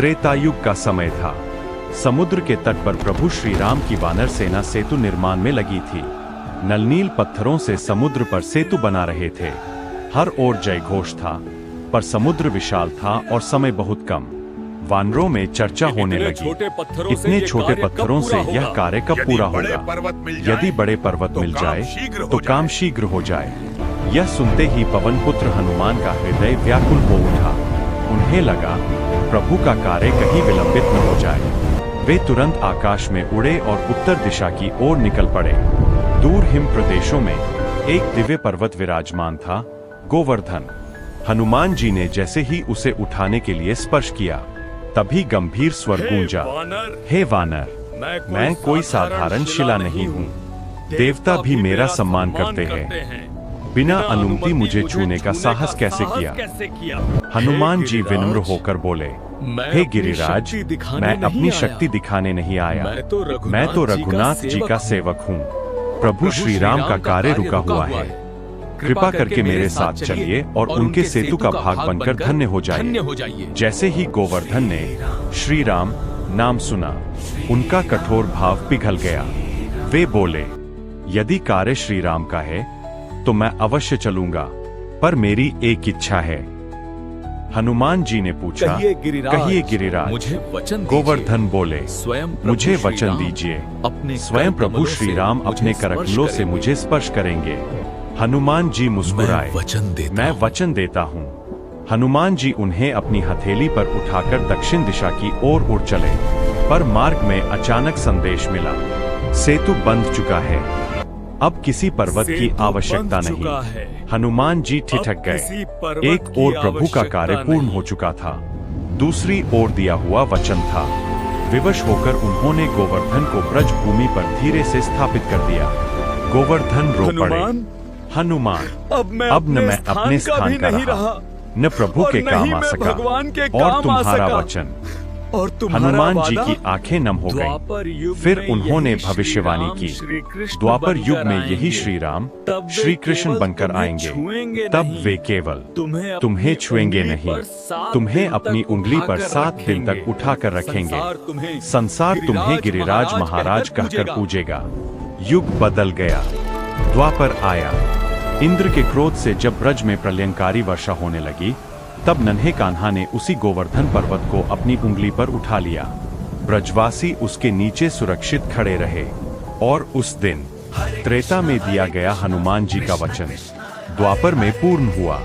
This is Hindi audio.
त्रेतायुग का समय था। समुद्र के तट पर प्रभु श्री राम की वानर सेना सेतु निर्माण में लगी थी। नलनील पत्थरों से समुद्र पर सेतु बना रहे थे। हर ओर जय घोष था, पर समुद्र विशाल था और समय बहुत कम। वानरों में चर्चा होने लगी, इतने छोटे पत्थरों से यह कार्य कब पूरा होगा? यदि बड़े पर्वत मिल जाए तो काम शीघ्र हो जाए। यह सुनते ही पवन पुत्र हनुमान का हृदय व्याकुल हो उठा। उन्हें लगा प्रभु का कार्य कहीं विलंबित न हो जाए। वे तुरंत आकाश में उड़े और उत्तर दिशा की ओर निकल पड़े। दूर हिम प्रदेशों में एक दिव्य पर्वत विराजमान था, गोवर्धन। हनुमान जी ने जैसे ही उसे उठाने के लिए स्पर्श किया, तभी गंभीर स्वर गूंजा, हे वानर, मैं कोई साधारण शिला नहीं हूँ। देवता भी मेरा सम्मान करते हैं। बिना अनुमति मुझे छूने का साहस कैसे किया? हनुमान जी विनम्र होकर बोले, हे गिरिराज, मैं अपनी शक्ति दिखाने नहीं आया। मैं तो रघुनाथ जी का सेवक हूँ। प्रभु श्री राम का कार्य रुका हुआ है। कृपा करके मेरे साथ चलिए और उनके सेतु का भाग बनकर धन्य हो जाइए। जैसे ही गोवर्धन ने श्री राम नाम सुना, उनका कठोर भाव पिघल गया। वे बोले, यदि कार्य श्री राम का है तो मैं अवश्य चलूंगा, पर मेरी एक इच्छा है। हनुमान जी ने पूछा, कहिए गिरिराज। मुझे वचन गोवर्धन बोले, मुझे वचन दीजिए, स्वयं प्रभु श्री राम अपने करकमलों से मुझे स्पर्श करेंगे। हनुमान जी मुस्कुराए, मैं वचन देता हूँ। हनुमान जी उन्हें अपनी हथेली पर उठाकर दक्षिण दिशा की ओर उड़ चले, पर मार्ग में अचानक संदेश मिला, सेतु बंध चुका है, अब किसी पर्वत की आवश्यकता नहीं। हनुमान जी ठिठक गए। एक ओर प्रभु का कार्य पूर्ण हो चुका था, दूसरी ओर दिया हुआ वचन था। विवश होकर उन्होंने गोवर्धन को ब्रज भूमि पर धीरे से स्थापित कर दिया। गोवर्धन रो पड़े, हनुमान, अब न मैं अपने स्थान का रहा, न प्रभु के काम आ सका, और तुम्हारा वचन। हनुमान जी की आंखें नम हो गईं। फिर उन्होंने भविष्यवाणी की, द्वापर युग में यही श्री राम श्री कृष्ण बनकर आएंगे। तब वे केवल तुम्हें छुएंगे नहीं, तुम्हें अपनी उंगली पर 7 दिन तक उठाकर रखेंगे। संसार तुम्हें गिरिराज महाराज कहकर पूजेगा। युग बदल गया, द्वापर आया। इंद्र के क्रोध से जब ब्रज में प्रलयंकारी वर्षा होने लगी, तब नन्हे कान्हा ने उसी गोवर्धन पर्वत को अपनी उंगली पर उठा लिया। ब्रजवासी उसके नीचे सुरक्षित खड़े रहे। और उस दिन त्रेता में दिया गया हनुमान जी का वचन द्वापर में पूर्ण हुआ।